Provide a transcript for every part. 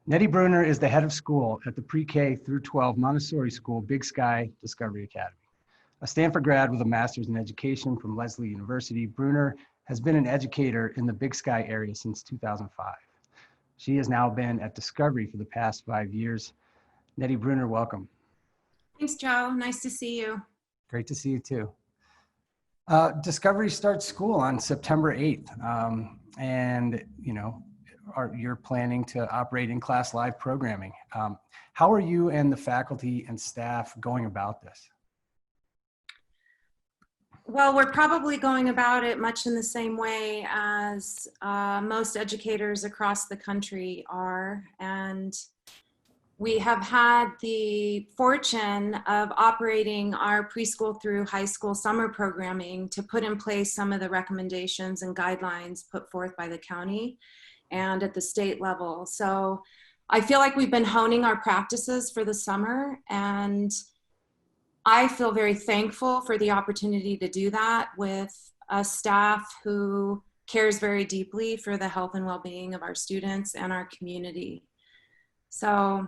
Nettie Breuner is the head of school at the pre-K through 12 Montessori school, Big Sky Discovery Academy. A Stanford grad with a master's in education from Lesley University, Breuner has been an educator in the Big Sky area since 2005. She has now been at Discovery for the past 5 years. Nettie Breuner, welcome. Thanks, Joe. Nice to see you. Great to see you too. Discovery starts school on September 8th. And you're planning to operate in-class live programming. How are you and the faculty and staff going about this? Well, we're probably going about it much in the same way as most educators across the country are. And we have had the fortune of operating our preschool through high school summer programming to put in place some of the recommendations and guidelines put forth by the county and at the state level. So I feel like we've been honing our practices for the summer, and I feel very thankful for the opportunity to do that with a staff who cares very deeply for the health and well-being of our students and our community. So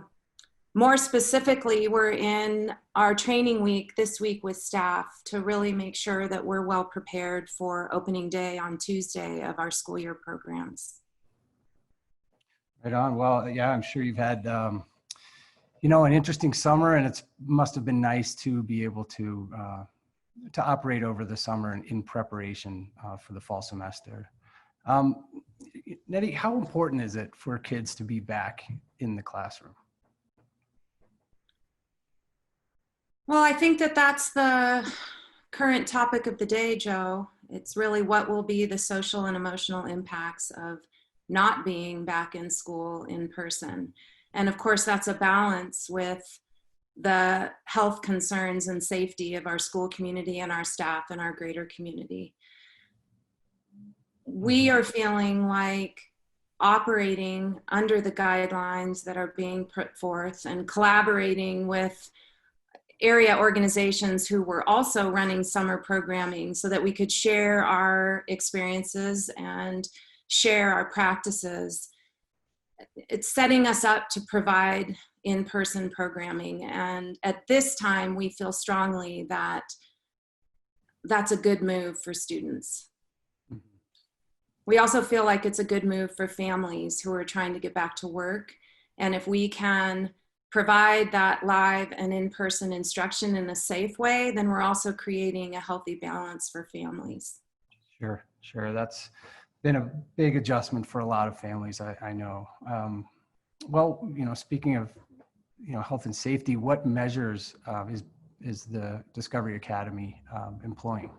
more specifically, we're in our training week this week with staff to really make sure that we're well prepared for opening day on Tuesday of our school year programs. Right on. Well, yeah, I'm sure you've had, an interesting summer, and it must have been nice to be able to operate over the summer in preparation for the fall semester. Nettie, how important is it for kids to be back in the classroom? Well, I think that that's the current topic of the day, Joe. It's really what will be the social and emotional impacts of not being back in school in person. And of course, that's a balance with the health concerns and safety of our school community and our staff and our greater community. We are feeling like operating under the guidelines that are being put forth and collaborating with area organizations who were also running summer programming so that we could share our experiences and share our practices. It's setting us up to provide in-person programming. And at this time, we feel strongly that that's a good move for students. We also feel like it's a good move for families who are trying to get back to work. And if we can provide that live and in-person instruction in a safe way, then we're also creating a healthy balance for families. Sure. That's been a big adjustment for a lot of families, I know. Well, speaking of, health and safety, what measures is the Discovery Academy employing?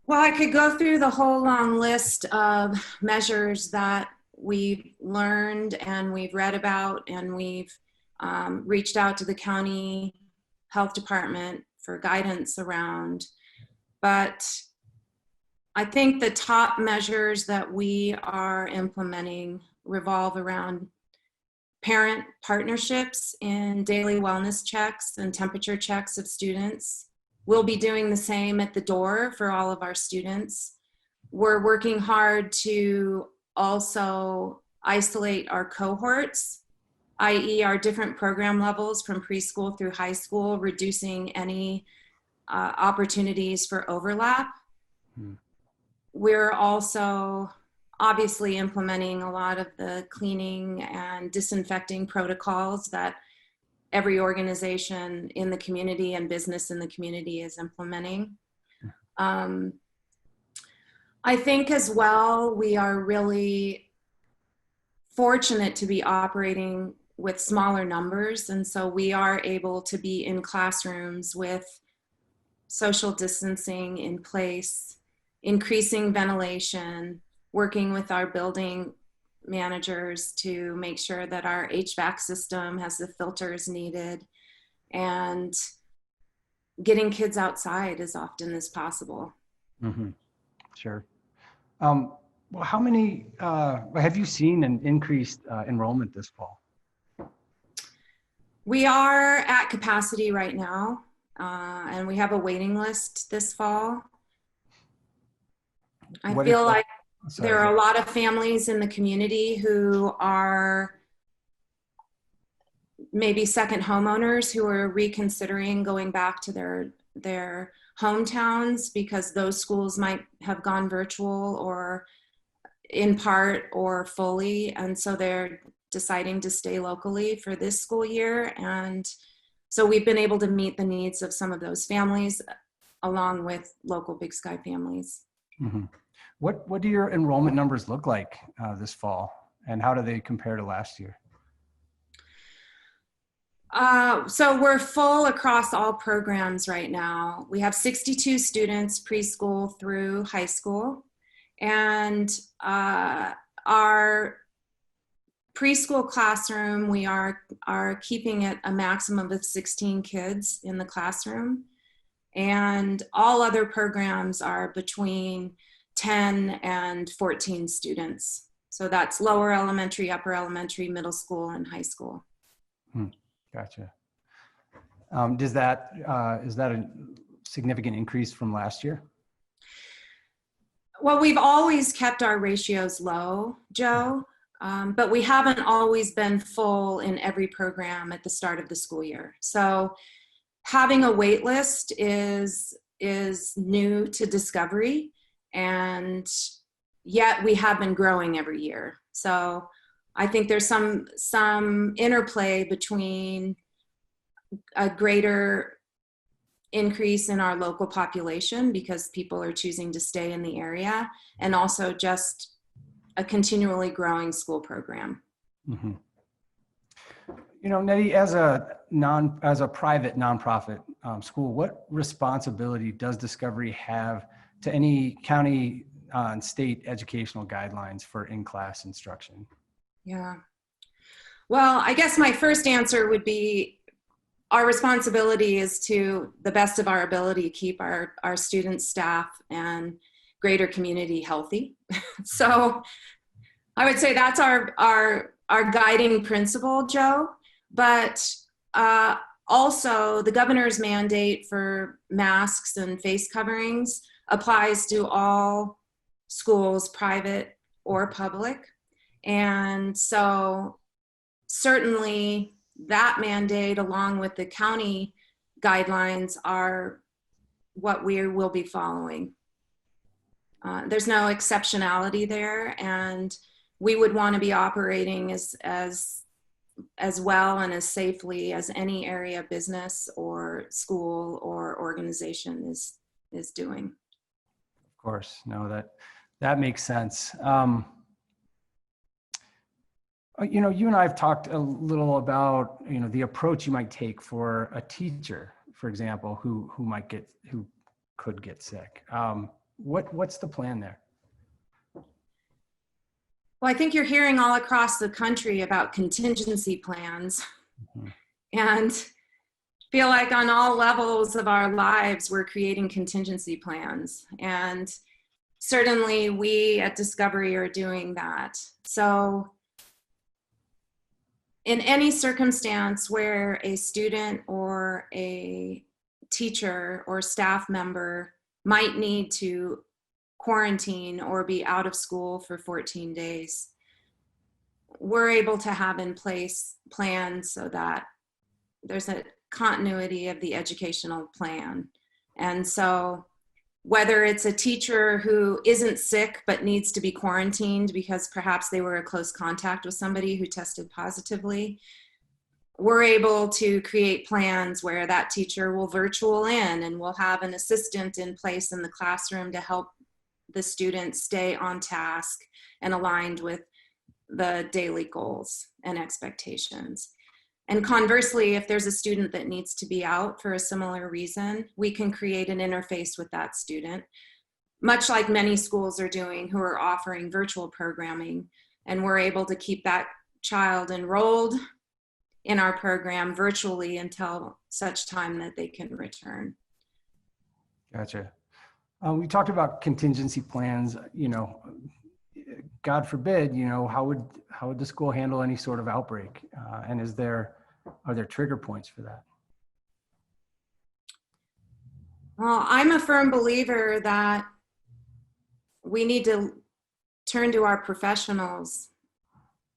Well, I could go through the whole long list of measures that we've learned and we've read about, and we've reached out to the county health department for guidance around. But I think the top measures that we are implementing revolve around parent partnerships in daily wellness checks and temperature checks of students. We'll be doing the same at the door for all of our students. We're working hard to also isolate our cohorts, i.e. our different program levels from preschool through high school, reducing any opportunities for overlap. We're also obviously implementing a lot of the cleaning and disinfecting protocols that every organization in the community and business in the community is implementing. I think as well, we are really fortunate to be operating with smaller numbers. And so we are able to be in classrooms with social distancing in place, increasing ventilation, working with our building managers to make sure that our HVAC system has the filters needed, and getting kids outside as often as possible. Sure. Well, how many, have you seen an increased enrollment this fall? We are at capacity right now, and we have a waiting list this fall. I feel like Sorry. there are a lot of families in the community who are maybe second homeowners who are reconsidering going back to their hometowns because those schools might have gone virtual or in part or fully. And so they're deciding to stay locally for this school year. And so we've been able to meet the needs of some of those families along with local Big Sky families. Mm-hmm. What do your enrollment numbers look like this fall, and how do they compare to last year? So we're full across all programs right now. We have 62 students preschool through high school, and our preschool classroom, we are keeping it a maximum of 16 kids in the classroom, and all other programs are between 10 and 14 students. So that's lower elementary, upper elementary, middle school, and high school. Gotcha. Is that a significant increase from last year? Well, we've always kept our ratios low, Joe, but we haven't always been full in every program at the start of the school year. So having a wait list is new to Discovery, and yet we have been growing every year. So I think there's some interplay between a greater increase in our local population because people are choosing to stay in the area, and also just a continually growing school program. Mm-hmm. You know, Nettie, as a private nonprofit school, what responsibility does Discovery have to any county and state educational guidelines for in-class instruction? Yeah. Well, I guess my first answer would be our responsibility is to the best of our ability keep our students, staff, and greater community healthy. So I would say that's our guiding principle, Joe. But also the governor's mandate for masks and face coverings applies to all schools, private or public. And so certainly that mandate, along with the county guidelines, are what we will be following. There's no exceptionality there, and we would want to be operating as well and as safely as any area business or school or organization is doing. Of course, no, that makes sense. You know, you and I have talked a little about, you know, the approach you might take for a teacher, for example, who could get sick. What's the plan there? Well, I think you're hearing all across the country about contingency plans. Mm-hmm. And feel like on all levels of our lives, we're creating contingency plans. And certainly we at Discovery are doing that. So in any circumstance where a student or a teacher or staff member might need to quarantine or be out of school for 14 days, we're able to have in place plans so that there's a continuity of the educational plan. And so whether it's a teacher who isn't sick but needs to be quarantined because perhaps they were a close contact with somebody who tested positively, we're able to create plans where that teacher will virtual in, and we'll have an assistant in place in the classroom to help the students stay on task and aligned with the daily goals and expectations. And conversely, if there's a student that needs to be out for a similar reason, we can create an interface with that student, much like many schools are doing who are offering virtual programming. And we're able to keep that child enrolled in our program virtually until such time that they can return. Gotcha. We talked about contingency plans. You know, God forbid, you know, how would the school handle any sort of outbreak? And are there trigger points for that? Well, I'm a firm believer that we need to turn to our professionals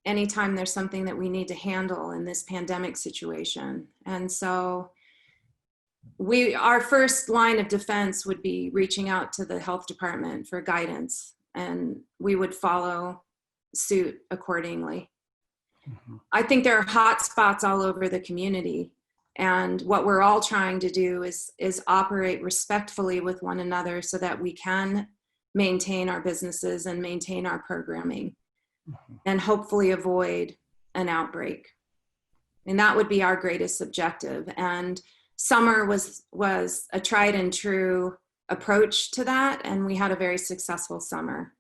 anytime there's something that we need to handle in this pandemic situation. And so our first line of defense would be reaching out to the health department for guidance, and we would follow suit accordingly. Mhm. I think there are hot spots all over the community, and what we're all trying to do is operate respectfully with one another so that we can maintain our businesses and maintain our programming and hopefully avoid an outbreak. And that would be our greatest objective. And summer was a tried and true approach to that, and we had a very successful summer.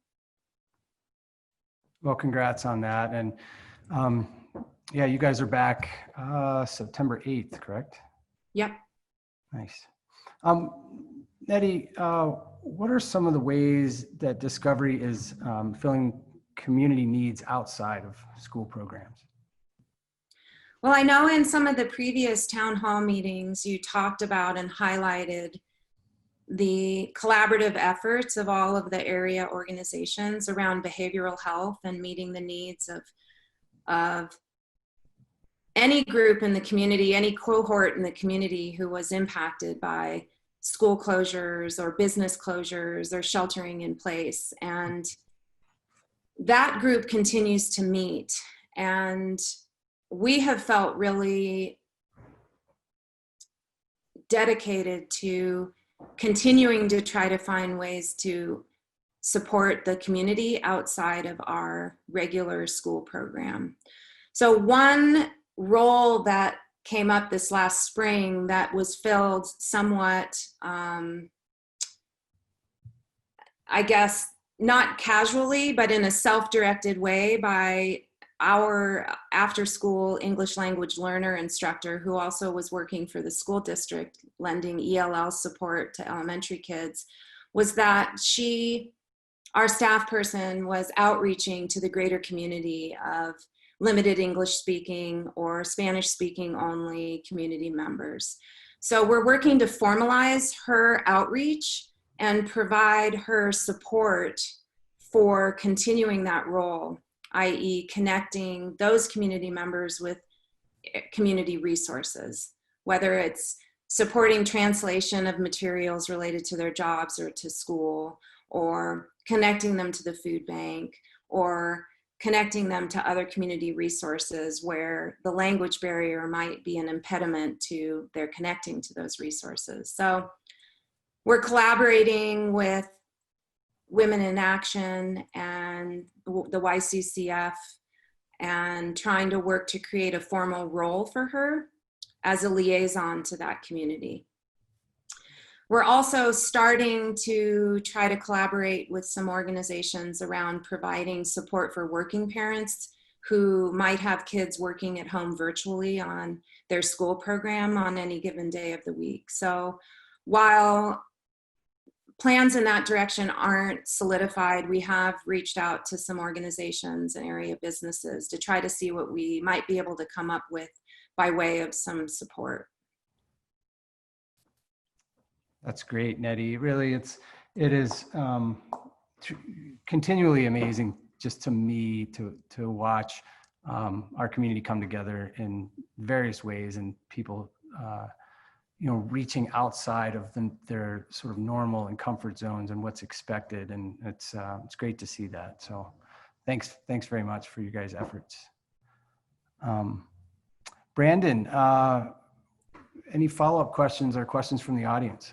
Well, congrats on that. And yeah, you guys are back September 8th, correct? Yep. Nice. Nettie, what are some of the ways that Discovery is filling community needs outside of school programs? Well, I know in some of the previous town hall meetings, you talked about and highlighted the collaborative efforts of all of the area organizations around behavioral health and meeting the needs of any group in the community, any cohort in the community who was impacted by school closures or business closures or sheltering in place. And that group continues to meet. And we have felt really dedicated to continuing to try to find ways to support the community outside of our regular school program. So one role that came up this last spring that was filled somewhat, I guess, not casually, but in a self-directed way by our after-school English language learner instructor, who also was working for the school district, lending ELL support to elementary kids, was that our staff person was outreaching to the greater community of limited English speaking or Spanish speaking only community members. So we're working to formalize her outreach and provide her support for continuing that role, i.e. connecting those community members with community resources, whether it's supporting translation of materials related to their jobs or to school, or connecting them to the food bank, or connecting them to other community resources where the language barrier might be an impediment to their connecting to those resources. So we're collaborating with Women in Action and the YCCF and trying to work to create a formal role for her as a liaison to that community. We're also starting to try to collaborate with some organizations around providing support for working parents who might have kids working at home virtually on their school program on any given day of the week. So while plans in that direction aren't solidified, we have reached out to some organizations and area businesses to try to see what we might be able to come up with by way of some support. That's great, Nettie. Really, it is continually amazing just to me to watch our community come together in various ways, and people reaching outside of their sort of normal and comfort zones and what's expected, and it's great to see that. So thanks very much for you guys' efforts. Brandon, any follow-up questions or questions from the audience?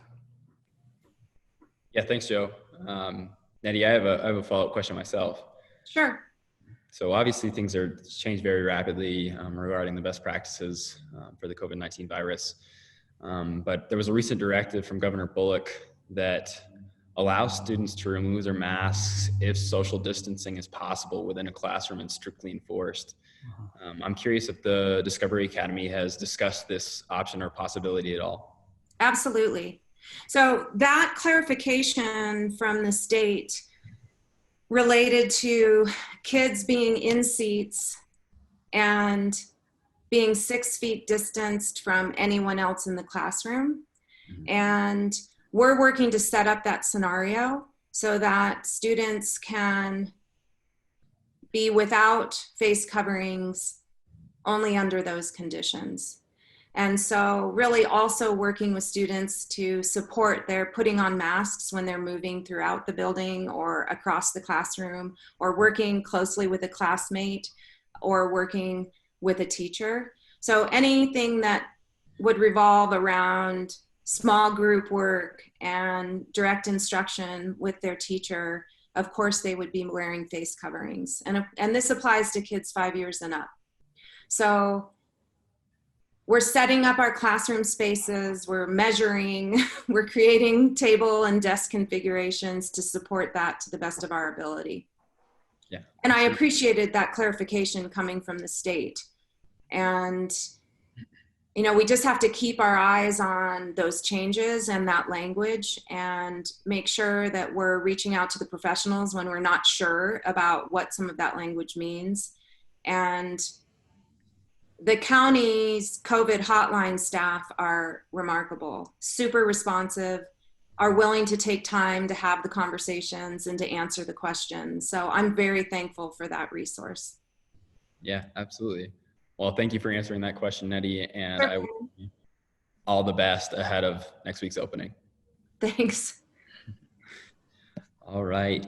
Yeah, thanks, Joe. Nettie, I have a follow-up question myself. Sure. So obviously things are changed very rapidly regarding the best practices for the COVID-19 virus. But there was a recent directive from Governor Bullock that allows students to remove their masks if social distancing is possible within a classroom and strictly enforced. I'm curious if the Discovery Academy has discussed this option or possibility at all. Absolutely. So that clarification from the state related to kids being in seats and being 6 feet distanced from anyone else in the classroom. And we're working to set up that scenario so that students can be without face coverings only under those conditions. And so really also working with students to support their putting on masks when they're moving throughout the building or across the classroom, or working closely with a classmate or working with a teacher. So anything that would revolve around small group work and direct instruction with their teacher, of course they would be wearing face coverings. And this applies to kids 5 years and up. So we're setting up our classroom spaces, we're measuring, we're creating table and desk configurations to support that to the best of our ability. Yeah. And I appreciated that clarification coming from the state. And, you know, we just have to keep our eyes on those changes and that language and make sure that we're reaching out to the professionals when we're not sure about what some of that language means. And the county's COVID hotline staff are remarkable, super responsive, are willing to take time to have the conversations and to answer the questions. So I'm very thankful for that resource. Yeah, absolutely. Well, thank you for answering that question, Nettie, and Sure. I wish you all the best ahead of next week's opening. Thanks. All right.